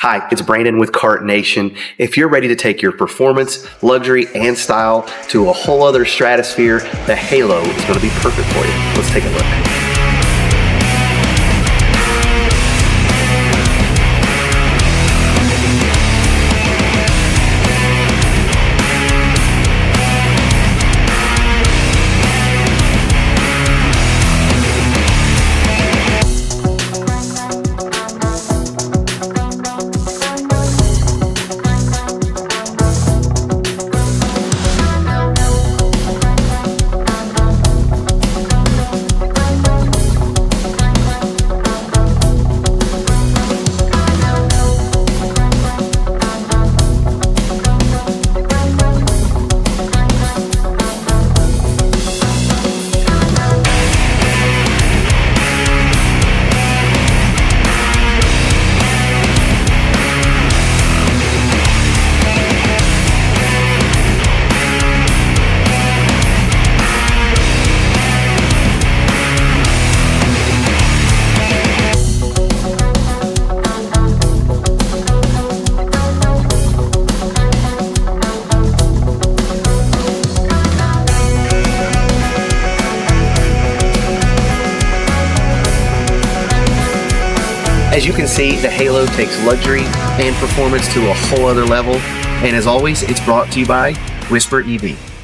Hi, it's Brandon with Kart Nation. If you're ready to take your performance, luxury, and style to a whole other stratosphere, the Halo is going to be perfect for you. Let's take a look. As you can see, the Halo takes luxury and performance to a whole other level. And as always, it's brought to you by Whisper EV.